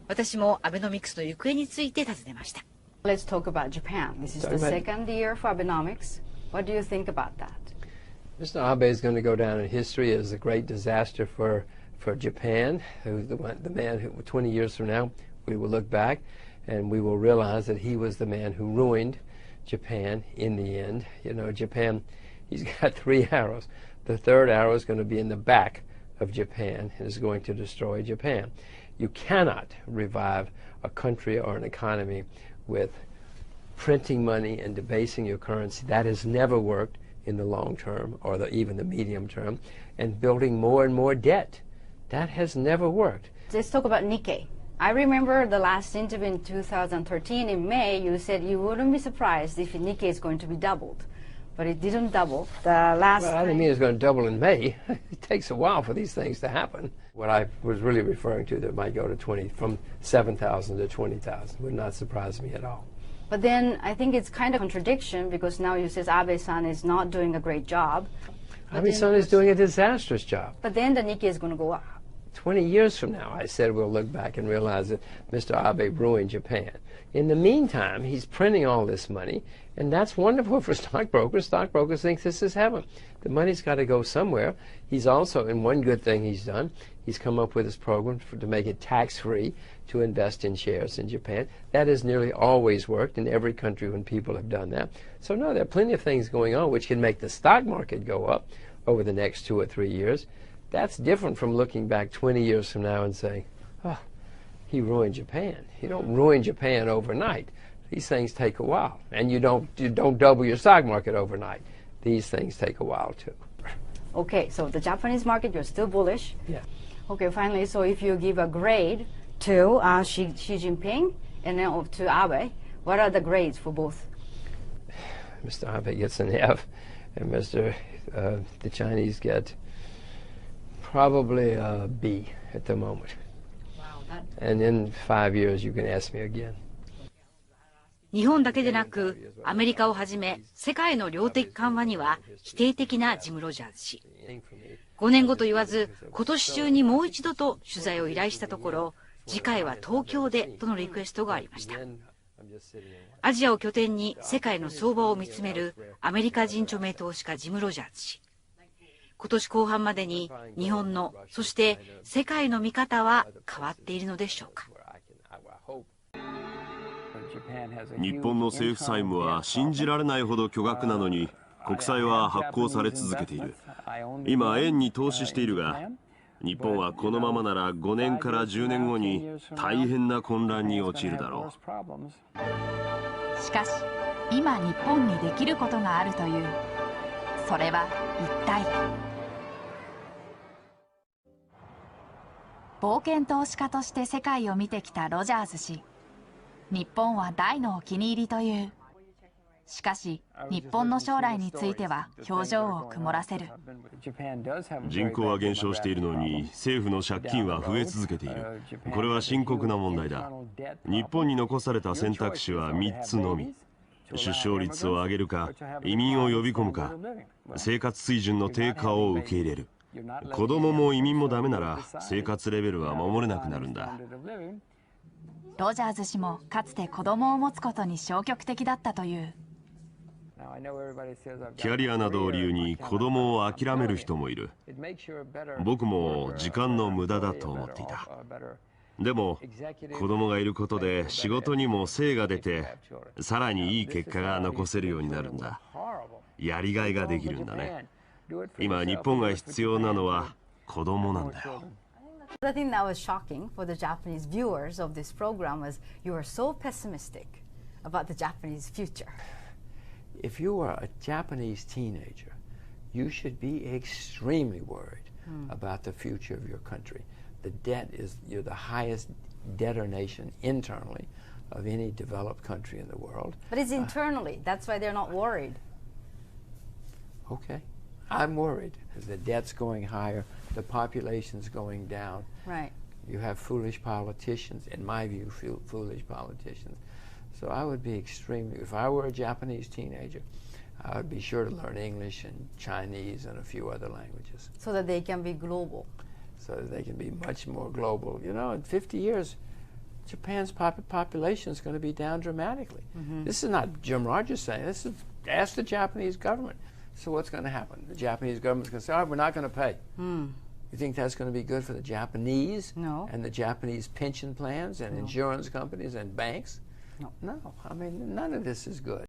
私もアベノミクスの行方について尋ねました。Let's talk about Japan. This is the second year for Abenomics. What do you think about that? Mr. Abe is going to go down in history as a great disaster for Japan. Who's the man who 20 years from now we will look back and we will realize that he was the man who ruined Japan in the end. You know, Japan, he's got 3 arrows. The third arrow is going to be in the back of Japan and is going to destroy Japan. You cannot revive a country or an economy with printing money and debasing your currency. That has never worked in the long term or even the medium term. And building more and more debt. That has never worked. Let's talk about Nikkei. I remember the last interview in 2013 in May, you said you wouldn't be surprised if Nikkei is going to be doubled. But it didn't double. The last I didn't mean it's going to double in May. It takes a while for these things to happen. What I was really referring to, that it might go to from 7,000 to 20,000 would not surprise me at all. But then I think it's kind of contradiction because now you say Abe-san is not doing a great job. Abe-san is doing a disastrous job. But then the Nikkei is going to go up. 20 years from now, I said we'll look back and realize that Mr. Abe ruined Japan. In the meantime, he's printing all this money, and that's wonderful for stockbrokers. Stockbrokers think this is heaven. The money's got to go somewhere. He's also, and one good thing he's done, he's come up with this program to make it tax-free to invest in shares in Japan. That has nearly always worked in every country when people have done that. So no, there are plenty of things going on which can make the stock market go up over the next 2 or 3 years. That's different from looking back 20 years from now and saying, oh, he ruined Japan. You don't ruin Japan overnight. These things take a while. And you don't double your stock market overnight. These things take a while too. Okay, so the Japanese market, you're still bullish. Yeah. Okay, finally, so if you give a grade to Xi Jinping and then to Abe, what are the grades for both? Mr. Abe gets an F, and the Chinese get probably a B at the moment. Wow, And in 5 years, you can ask me again. 日本だけでなく、アメリカをはじめ世界の量的緩和には否定的なジム・ロジャーズ氏。5年後と言わず、今年中にもう一度と取材を依頼したところ、次回は東京でとのリクエストがありました。アジアを拠点に世界の相場を見つめるアメリカ人著名投資家ジム・ロジャーズ氏。今年後半までに日本の、そして世界の見方は変わっているのでしょうか。日本の政府債務は信じられないほど巨額なのに、国債は発行され続けている。今、円に投資しているが、日本はこのままなら5年から10年後に大変な混乱に陥るだろう。しかし、今日本にできることがあるという。それは一体。冒険投資家として世界を見てきたロジャーズ氏。日本は大のお気に入りという。しかし、日本の将来については表情を曇らせる。人口は減少しているのに、政府の借金は増え続けている。これは深刻な問題だ。日本に残された選択肢は3つのみ。出生率を上げるか、移民を呼び込むか、生活水準の低下を受け入れる。子供も移民もダメなら、生活レベルは守れなくなるんだ。ロジャーズ氏もかつて子供を持つことに消極的だったという。キャリアなどを理由に子供を諦める人もいる。僕も時間の無駄だと思っていた。でも子供がいることで仕事にも精が出て、さらにいい結果が残せるようになるんだ。やりがいができるんだね。今日本が必要なのは子供なんだよ。The thing that was shocking for the Japanese viewers of this program was you are so pessimistic about the Japanese future. If you are a Japanese teenager, you should be extremely worried about the future of your country. The debt is, you're the highest debtor nation internally of any developed country in the world. But it's internally. That's why they're not worried. Okay. I'm worried. The debt's going higher. The population's going down. Right. You have foolish politicians, in my view, foolish politicians. So I would be extremely, if I were a Japanese teenager, I would be sure to learn English and Chinese and a few other languages. So that they can be global. So that they can be much more global. You know, in 50 years, Japan's population is going to be down dramatically. This is not Jim Rogers saying. This is ask the Japanese government. So what's going to happen? The Japanese government's going to say, "All right, we're not going to pay." You think that's going to be good for the Japanese and the Japanese pension plans and insurance companies and banks? No. I mean, none of this is good.